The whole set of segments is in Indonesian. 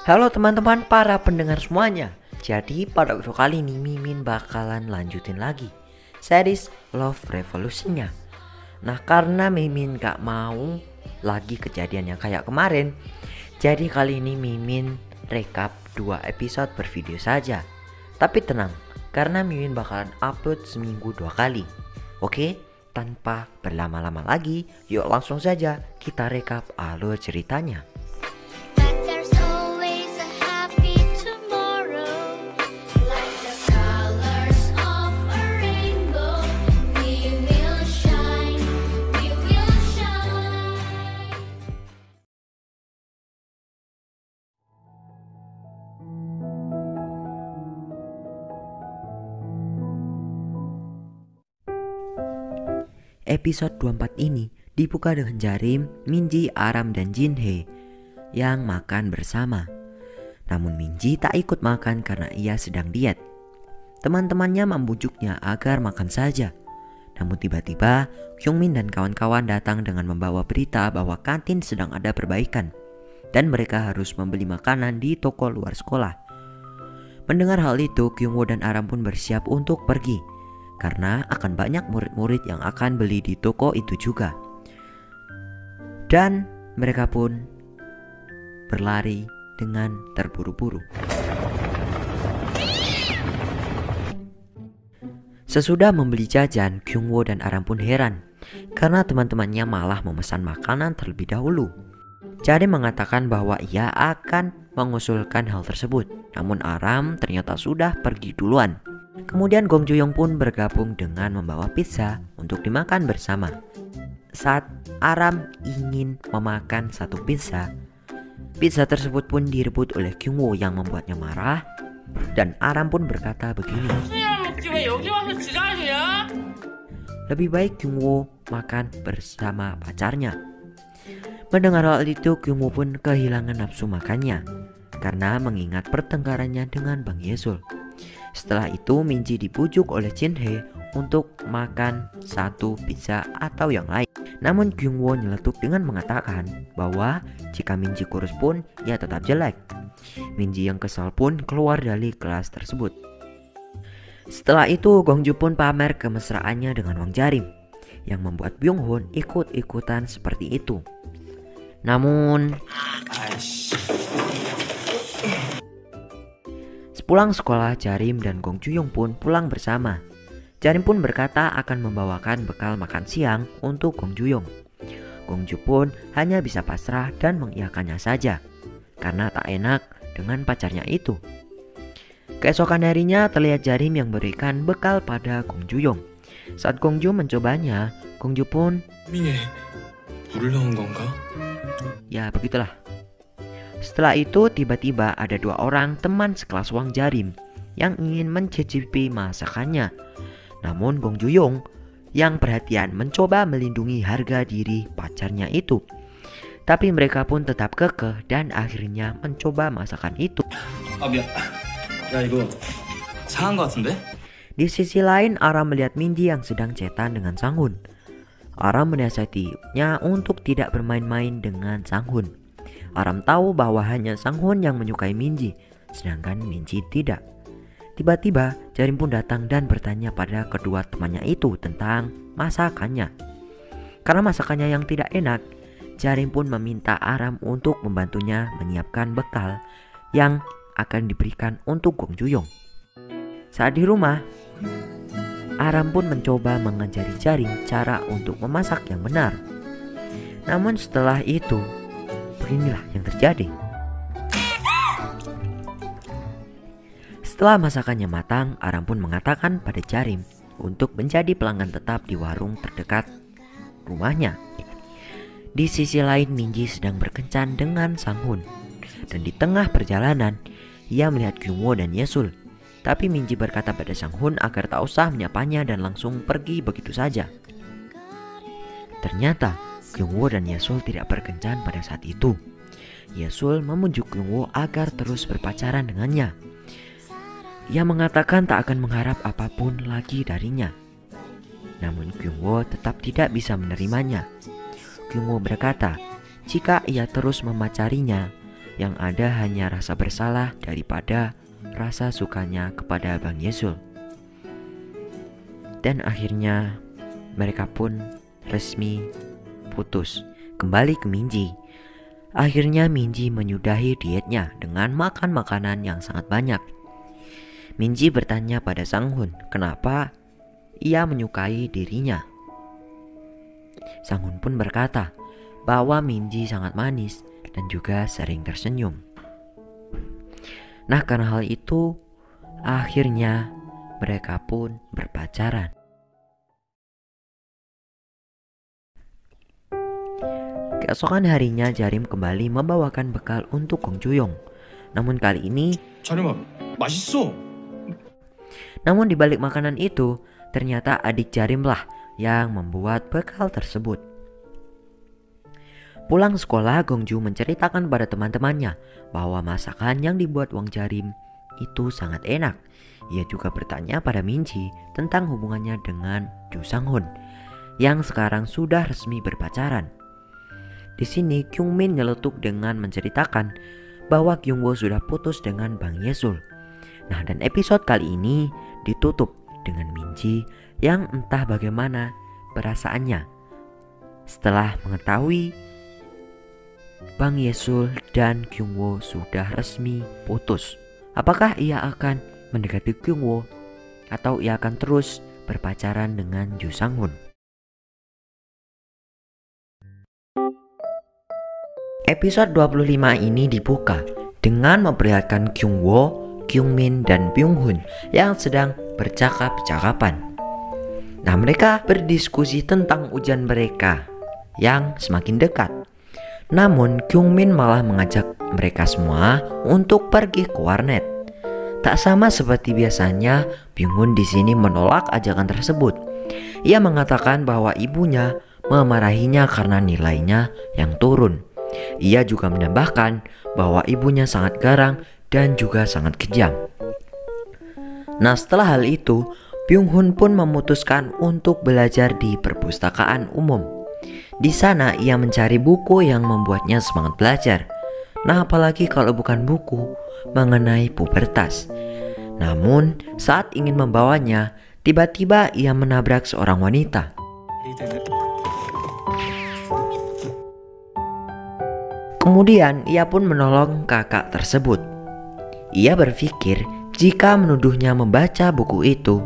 Halo teman-teman para pendengar semuanya. Jadi pada video kali ini Mimin bakalan lanjutin lagi series Love Revolution-nya. Nah karena Mimin gak mau lagi kejadian yang kayak kemarin, jadi kali ini Mimin rekap 2 episode per video saja. Tapi tenang, karena Mimin bakalan upload seminggu 2 kali. Oke, tanpa berlama-lama lagi, yuk langsung saja kita rekap alur ceritanya. Episode 24 ini dibuka dengan Jarim, Minji, Aram, dan Jinhye yang makan bersama. Namun Minji tak ikut makan karena ia sedang diet. Teman-temannya membujuknya agar makan saja. Namun tiba-tiba Kyungmin dan kawan-kawan datang dengan membawa berita bahwa kantin sedang ada perbaikan dan mereka harus membeli makanan di toko luar sekolah. Mendengar hal itu, Kyungwoo dan Aram pun bersiap untuk pergi karena akan banyak murid-murid yang akan beli di toko itu juga. Dan mereka pun berlari dengan terburu-buru. Sesudah membeli jajan, Kyungwoo dan Aram pun heran karena teman-temannya malah memesan makanan terlebih dahulu. Jarim mengatakan bahwa ia akan mengusulkan hal tersebut, namun Aram ternyata sudah pergi duluan. Kemudian Gong Ju-young pun bergabung dengan membawa pizza untuk dimakan bersama. Saat Aram ingin memakan satu pizza tersebut pun direbut oleh Kyungwoo yang membuatnya marah. Dan Aram pun berkata begini, lebih baik Kyungwoo makan bersama pacarnya. Mendengar hal itu, Kyungwoo pun kehilangan nafsu makannya karena mengingat pertengkarannya dengan Bang Yesul. Setelah itu Minji dibujuk oleh Jinhye untuk makan satu pizza atau yang lain. Namun Kyungwoo nyeletuk dengan mengatakan bahwa jika Minji kurus pun ia tetap jelek. Minji yang kesal pun keluar dari kelas tersebut. Setelah itu Gongju pun pamer kemesraannya dengan Wang Jarim yang membuat Byung-hun ikut-ikutan seperti itu. Namun pulang sekolah, Jarim dan Gong Ju-young pun pulang bersama. Jarim pun berkata akan membawakan bekal makan siang untuk Gong Ju-young. Gong Ju pun hanya bisa pasrah dan mengiyakannya saja karena tak enak dengan pacarnya itu. Keesokan harinya terlihat Jarim yang berikan bekal pada Gong Ju-young. Saat Gong Ju mencobanya, Gong Ju pun ya begitulah. Setelah itu tiba-tiba ada 2 orang teman sekelas Wang Jarim yang ingin mencicipi masakannya. Namun Gong Ju-young yang perhatian mencoba melindungi harga diri pacarnya itu. Tapi mereka pun tetap kekeh dan akhirnya mencoba masakan itu. Di sisi lain, Aram melihat Minji yang sedang chatan dengan Sang-hun. Aram menasihatinya untuk tidak bermain-main dengan Sang-hun. Aram tahu bahwa hanya Sang-hun yang menyukai Minji, sedangkan Minji tidak. Tiba-tiba Jarim pun datang dan bertanya pada kedua temannya itu tentang masakannya. Karena masakannya yang tidak enak, Jarim pun meminta Aram untuk membantunya menyiapkan bekal yang akan diberikan untuk Gong Ju-young. Saat di rumah, Aram pun mencoba mengajari Jarim cara untuk memasak yang benar. Namun setelah itu, inilah yang terjadi. Setelah masakannya matang, Aram pun mengatakan pada Jarim untuk menjadi pelanggan tetap di warung terdekat rumahnya. Di sisi lain, Minji sedang berkencan dengan Sang-hun. Dan di tengah perjalanan, ia melihat Kyungwoo dan Yesul. Tapi Minji berkata pada Sang-hun agar tak usah menyapanya dan langsung pergi begitu saja. Ternyata Kyungwoo dan Yesul tidak berkencan pada saat itu. Yesul memujuk Kyungwoo agar terus berpacaran dengannya. Ia mengatakan tak akan mengharap apapun lagi darinya. Namun Kyungwoo tetap tidak bisa menerimanya. Kyungwoo berkata, jika ia terus memacarinya, yang ada hanya rasa bersalah daripada rasa sukanya kepada Bang Yesul. Dan akhirnya mereka pun resmi putus, kembali ke Minji. Akhirnya Minji menyudahi dietnya dengan makan makanan yang sangat banyak. Minji bertanya pada Sang-hun kenapa ia menyukai dirinya. Sang-hun pun berkata bahwa Minji sangat manis dan juga sering tersenyum. Nah, karena hal itu akhirnya mereka pun berpacaran. Keesokan harinya Jarim kembali membawakan bekal untuk Gong Ju-yong. Namun kali ini 자림아, 맛있어. Namun di balik makanan itu, ternyata adik Jarim lah yang membuat bekal tersebut. Pulang sekolah, Gongju menceritakan pada teman-temannya bahwa masakan yang dibuat Wang Jarim itu sangat enak. Ia juga bertanya pada Minji tentang hubungannya dengan Ju Sang-hun yang sekarang sudah resmi berpacaran. Di sini Kyungmin nyeletuk dengan menceritakan bahwa Kyungwoo sudah putus dengan Bang Yesul. Nah, dan episode kali ini ditutup dengan Minji yang entah bagaimana perasaannya setelah mengetahui Bang Yesul dan Kyungwoo sudah resmi putus. Apakah ia akan mendekati Kyungwoo atau ia akan terus berpacaran dengan Ju Sang-hun? Episode 25 ini dibuka dengan memperlihatkan Kyungwoo, Kyungmin, dan Byung-hun yang sedang bercakap-cakapan. Nah, mereka berdiskusi tentang ujian mereka yang semakin dekat. Namun Kyungmin malah mengajak mereka semua untuk pergi ke warnet. Tak sama seperti biasanya, Byung-hun di sini menolak ajakan tersebut. Ia mengatakan bahwa ibunya memarahinya karena nilainya yang turun. Ia juga menambahkan bahwa ibunya sangat garang dan juga sangat kejam. Nah, setelah hal itu, Byung-hun pun memutuskan untuk belajar di perpustakaan umum. Di sana ia mencari buku yang membuatnya semangat belajar. Nah, apalagi kalau bukan buku mengenai pubertas. Namun, saat ingin membawanya, tiba-tiba ia menabrak seorang wanita. Kemudian ia pun menolong kakak tersebut. Ia berpikir jika menuduhnya membaca buku itu,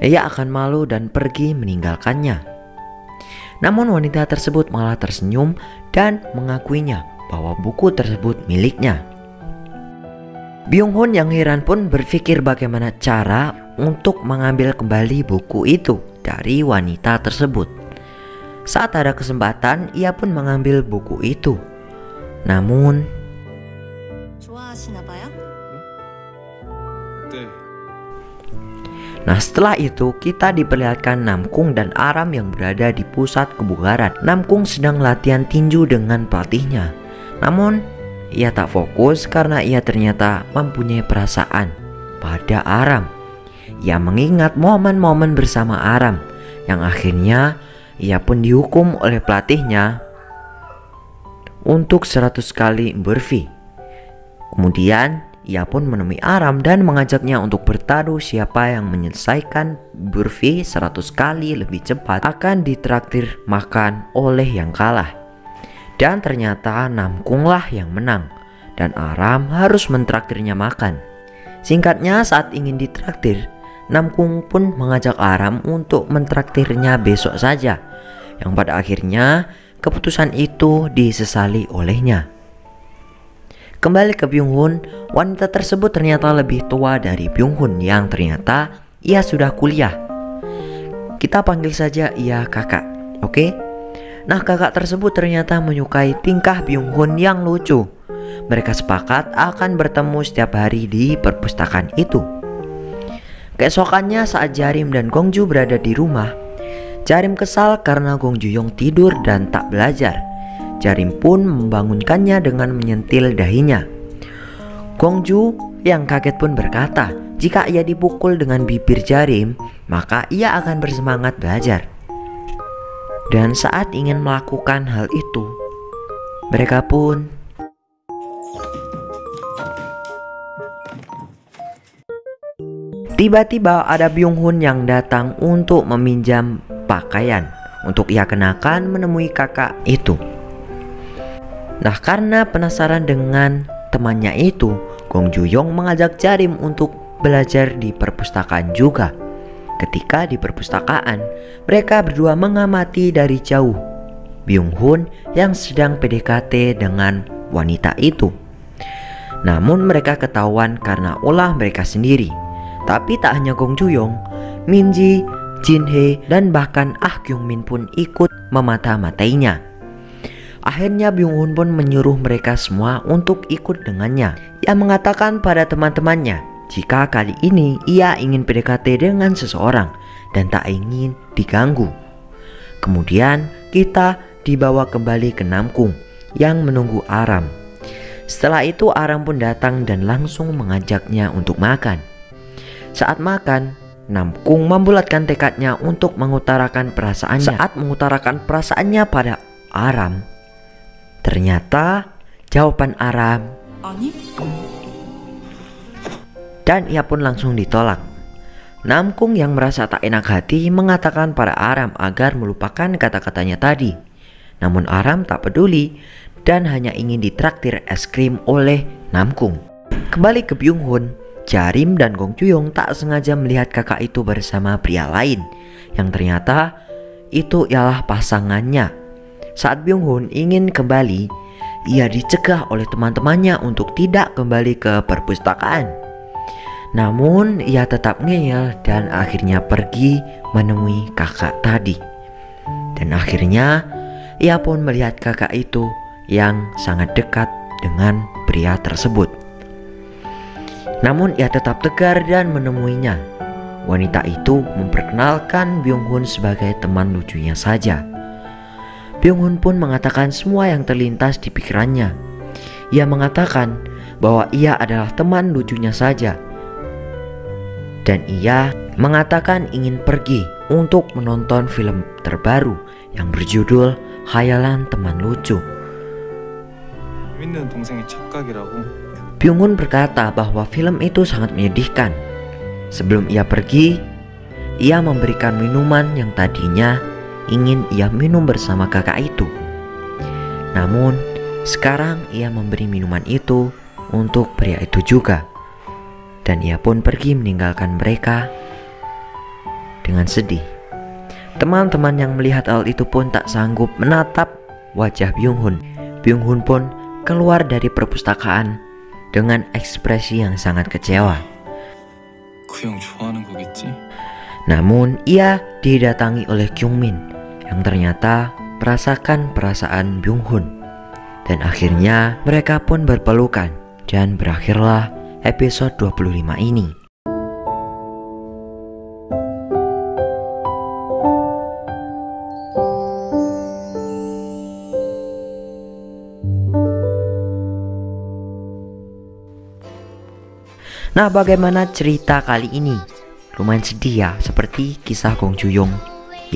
ia akan malu dan pergi meninggalkannya. Namun wanita tersebut malah tersenyum dan mengakuinya bahwa buku tersebut miliknya. Byung-hun yang heran pun berpikir bagaimana cara untuk mengambil kembali buku itu dari wanita tersebut. Saat ada kesempatan, ia pun mengambil buku itu. Namun, nah, setelah itu kita diperlihatkan Namkung dan Aram yang berada di pusat kebugaran. Namkung sedang latihan tinju dengan pelatihnya. Namun, ia tak fokus karena ia ternyata mempunyai perasaan pada Aram. Ia mengingat momen-momen bersama Aram yang akhirnya ia pun dihukum oleh pelatihnya untuk 100 kali burpee. Kemudian ia pun menemui Aram dan mengajaknya untuk bertaruh siapa yang menyelesaikan burpee 100 kali lebih cepat akan ditraktir makan oleh yang kalah. Dan ternyata Namkung lah yang menang dan Aram harus mentraktirnya makan. Singkatnya, saat ingin ditraktir, Namkung pun mengajak Aram untuk mentraktirnya besok saja, yang pada akhirnya keputusan itu disesali olehnya. Kembali ke Byung-hun, wanita tersebut ternyata lebih tua dari Byung-hun yang ternyata ia sudah kuliah. Kita panggil saja ia kakak, oke? Nah, kakak tersebut ternyata menyukai tingkah Byung-hun yang lucu. Mereka sepakat akan bertemu setiap hari di perpustakaan itu. Keesokannya saat Jarim dan Gongju berada di rumah, Jarim kesal karena Gong Ju-yong tidur dan tak belajar. Jarim pun membangunkannya dengan menyentil dahinya. Gongju yang kaget pun berkata, jika ia dipukul dengan bibir Jarim, maka ia akan bersemangat belajar. Dan saat ingin melakukan hal itu, mereka pun Tiba-tiba ada Byung Hun yang datang untuk meminjam pakaian untuk ia kenakan menemui kakak itu. Nah, karena penasaran dengan temannya itu, Gong Ju-yong mengajak Jarim untuk belajar di perpustakaan juga. Ketika di perpustakaan, mereka berdua mengamati dari jauh Byung Hun yang sedang PDKT dengan wanita itu. Namun mereka ketahuan karena ulah mereka sendiri. Tapi tak hanya Gong Ju-yong, Min Ji, Jin Hye, dan bahkan Ah Kyung Min pun ikut memata-matainya. Akhirnya Byung Hun pun menyuruh mereka semua untuk ikut dengannya. Ia mengatakan pada teman-temannya jika kali ini ia ingin PDKT dengan seseorang dan tak ingin diganggu. Kemudian kita dibawa kembali ke Namkung yang menunggu Aram. Setelah itu Aram pun datang dan langsung mengajaknya untuk makan. Saat makan, Namkung membulatkan tekadnya untuk mengutarakan perasaannya. Saat mengutarakan perasaannya pada Aram, ternyata jawaban Aram 아니? dan ia pun langsung ditolak. Namkung yang merasa tak enak hati mengatakan pada Aram agar melupakan kata-katanya tadi. Namun Aram tak peduli dan hanya ingin ditraktir es krim oleh Namkung. Kembali ke Byung Hun, Jarim dan Gong Ju-yong tak sengaja melihat kakak itu bersama pria lain yang ternyata itu ialah pasangannya. Saat Byung Hun ingin kembali, ia dicegah oleh teman-temannya untuk tidak kembali ke perpustakaan. Namun ia tetap ngeyel dan akhirnya pergi menemui kakak tadi. Dan akhirnya ia pun melihat kakak itu yang sangat dekat dengan pria tersebut. Namun ia tetap tegar dan menemuinya. Wanita itu memperkenalkan Byung Hun sebagai teman lucunya saja. Byung Hun pun mengatakan semua yang terlintas di pikirannya. Ia mengatakan bahwa ia adalah teman lucunya saja. Dan ia mengatakan ingin pergi untuk menonton film terbaru yang berjudul Khayalan Teman Lucu. 재밌는 동생의 착각이라고. Byung Hun berkata bahwa film itu sangat menyedihkan. Sebelum ia pergi, ia memberikan minuman yang tadinya ingin ia minum bersama kakak itu. Namun sekarang ia memberi minuman itu untuk pria itu juga. Dan ia pun pergi meninggalkan mereka dengan sedih. Teman-teman yang melihat hal itu pun tak sanggup menatap wajah Byung Hun. Byung Hun pun keluar dari perpustakaan dengan ekspresi yang sangat kecewa. 그 형 좋아하는 거겠지? Namun ia didatangi oleh Kyung Min yang ternyata merasakan perasaan Byung Hun. Dan akhirnya mereka pun berpelukan dan berakhirlah episode 25 ini. Nah, bagaimana cerita kali ini? Lumayan sedih ya, seperti kisah Gong Ju-yong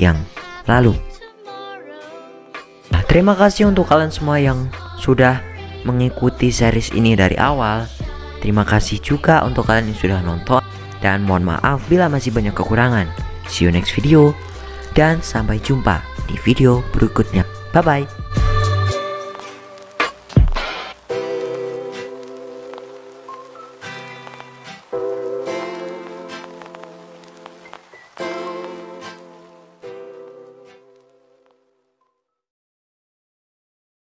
yang lalu. Nah, terima kasih untuk kalian semua yang sudah mengikuti series ini dari awal. Terima kasih juga untuk kalian yang sudah nonton. Dan mohon maaf bila masih banyak kekurangan. See you next video. Dan sampai jumpa di video berikutnya. Bye bye.